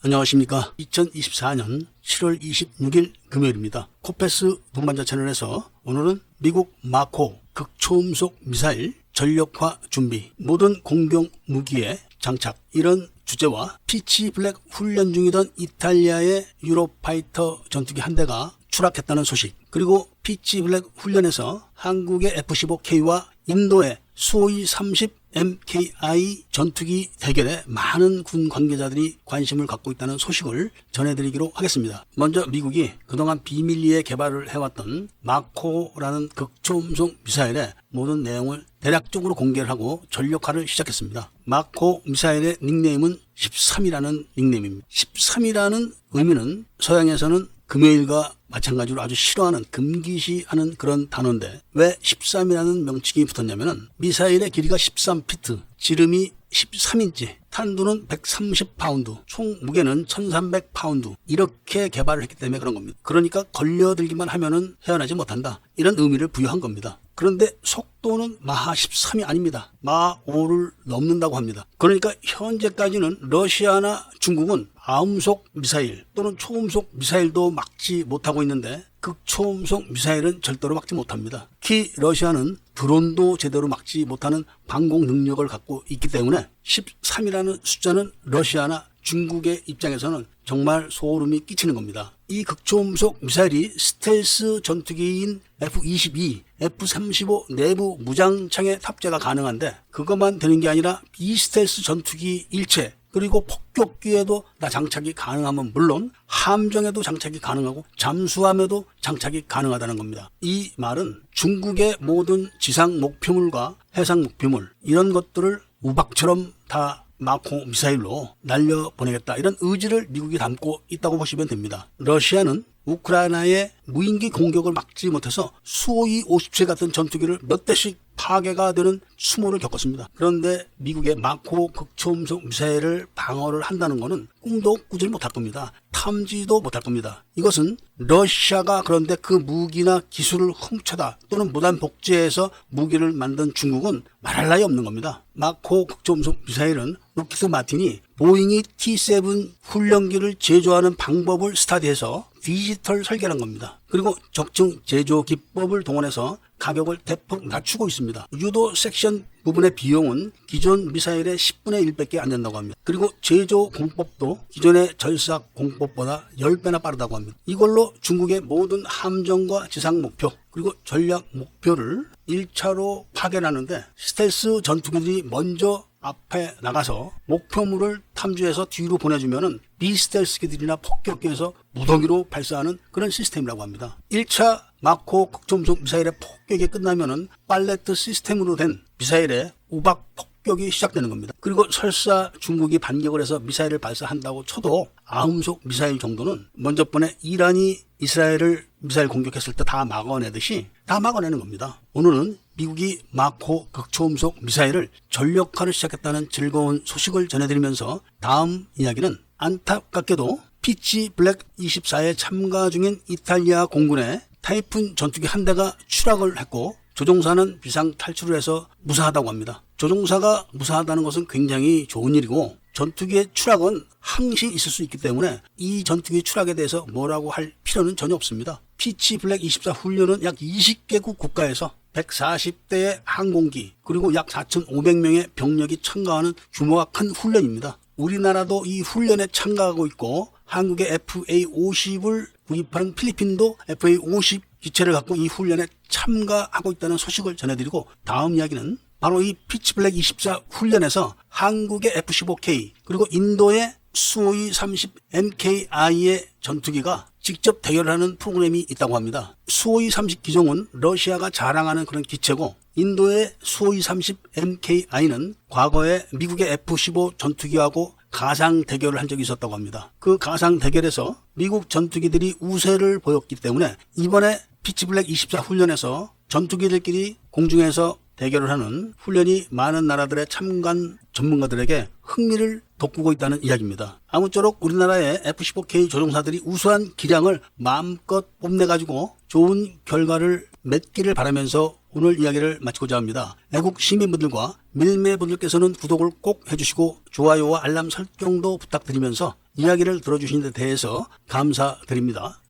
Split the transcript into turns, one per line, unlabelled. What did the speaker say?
안녕하십니까. 2024년 7월 26일 금요일입니다. 코페스 동반자 채널에서 오늘은 미국 마코 극초음속 미사일 전력화 준비, 모든 공격 무기에 장착, 이런 주제와 피치 블랙 훈련 중이던 이탈리아의 유로파이터 전투기 한 대가 추락했다는 소식, 그리고 피치 블랙 훈련에서 한국의 F-15K와 인도의 수호이 30 MKI 전투기 대결에 많은 군 관계자들이 관심을 갖고 있다는 소식을 전해드리기로 하겠습니다. 먼저 미국이 그동안 비밀리에 개발을 해왔던 마코라는 극초음속 미사일의 모든 내용을 대략적으로 공개를 하고 전력화를 시작했습니다. 마코 미사일의 닉네임은 13이라는 닉네임입니다. 13이라는 의미는 서양에서는 금요일과 마찬가지로 아주 싫어하는, 금기시하는 그런 단어인데, 왜 13이라는 명칭이 붙었냐면은 미사일의 길이가 13피트, 지름이 13인치, 탄두는 130파운드, 총 무게는 1300파운드, 이렇게 개발을 했기 때문에 그런 겁니다. 그러니까 걸려들기만 하면은 헤어나지 못한다, 이런 의미를 부여한 겁니다. 그런데 속도는 마하 13이 아닙니다. 마하 5를 넘는다고 합니다. 그러니까 현재까지는 러시아나 중국은 아음속 미사일 또는 초음속 미사일도 막지 못하고 있는데, 극초음속 미사일은 절대로 막지 못합니다. 특히 러시아는 드론도 제대로 막지 못하는 방공 능력을 갖고 있기 때문에 13이라는 숫자는 러시아나 중국의 입장에서는 정말 소름이 끼치는 겁니다. 이 극초음속 미사일이 스텔스 전투기인 F-22, F-35 내부 무장창에 탑재가 가능한데, 그것만 되는 게 아니라 비스텔스 전투기 일체, 그리고 폭격기에도 다 장착이 가능하면 물론 함정에도 장착이 가능하고 잠수함에도 장착이 가능하다는 겁니다. 이 말은 중국의 모든 지상 목표물과 해상 목표물, 이런 것들을 우박처럼 다 마코 미사일로 날려보내겠다, 이런 의지를 미국이 담고 있다고 보시면 됩니다. 러시아는 우크라이나의 무인기 공격을 막지 못해서 수호이 50세 같은 전투기를 몇 대씩 파괴가 되는 수모를 겪었습니다. 그런데 미국의 마코 극초음속 미사일을 방어를 한다는 것은 꿈도 꾸질 못할 겁니다. 탐지도 못할 겁니다. 이것은 러시아가 그런데 그 무기나 기술을 훔쳐다 또는 무단 복제해서 무기를 만든 중국은 말할 나위 없는 겁니다. 마코 극초음속 미사일은 로키드 마틴이 보잉이 T7 훈련기를 제조하는 방법을 스타디해서 디지털 설계한 겁니다. 그리고 적정 제조 기법을 동원해서 가격을 대폭 낮추고 있습니다. 유도 섹션 부분의 비용은 기존 미사일의 10분의 1밖에 안 된다고 합니다. 그리고 제조 공법도 기존의 절삭 공법보다 10배나 빠르다고 합니다. 이걸로 중국의 모든 함정과 지상 목표, 그리고 전략 목표를 1차로 파견하는데, 스텔스 전투기들이 먼저 앞에 나가서 목표물을 탐지해서 뒤로 보내주면은 비스텔스기들이나 폭격기에서 무더기로 발사하는 그런 시스템이라고 합니다. 1차 마코 극초음속 미사일의 폭격이 끝나면은 팔레트 시스템으로 된 미사일의 우박 폭격이 시작되는 겁니다. 그리고 설사 중국이 반격을 해서 미사일을 발사한다고 쳐도 아음속 미사일 정도는 먼저 번에 이란이 이스라엘을 미사일 공격했을 때 다 막아내듯이 다 막아내는 겁니다. 오늘은 미국이 마코 극초음속 미사일을 전력화를 시작했다는 즐거운 소식을 전해드리면서, 다음 이야기는 안타깝게도 피치 블랙 24에 참가 중인 이탈리아 공군의 타이푼 전투기 한 대가 추락을 했고, 조종사는 비상 탈출을 해서 무사하다고 합니다. 조종사가 무사하다는 것은 굉장히 좋은 일이고, 전투기의 추락은 항시 있을 수 있기 때문에 이 전투기 추락에 대해서 뭐라고 할 필요는 전혀 없습니다. 피치 블랙 24 훈련은 약 20개국 국가에서 140대의 항공기, 그리고 약 4,500명의 병력이 참가하는 규모가 큰 훈련입니다. 우리나라도 이 훈련에 참가하고 있고, 한국의 FA-50을 구입한 필리핀도 FA-50 기체를 갖고 이 훈련에 참가하고 있다는 소식을 전해드리고, 다음 이야기는 바로 이 피치 블랙 24 훈련에서 한국의 F-15K, 그리고 인도의 수호이 30 MKI의 전투기가 직접 대결하는 프로그램이 있다고 합니다. 수호이 30 기종은 러시아가 자랑하는 그런 기체고, 인도의 수호이 30 MKI는 과거에 미국의 F-15 전투기하고 가상 대결을 한 적이 있었다고 합니다. 그 가상 대결에서 미국 전투기들이 우세를 보였기 때문에 이번에 피치 블랙 24 훈련에서 전투기들끼리 공중에서 대결을 하는 훈련이 많은 나라들의 참관 전문가들에게 흥미를 돋구고 있다는 이야기입니다. 아무쪼록 우리나라의 F-15K 조종사들이 우수한 기량을 마음껏 뽐내가지고 좋은 결과를 맺기를 바라면서 오늘 이야기를 마치고자 합니다. 애국 시민분들과 밀매분들께서는 구독을 꼭 해주시고 좋아요와 알람 설정도 부탁드리면서 이야기를 들어주신 데 대해서 감사드립니다.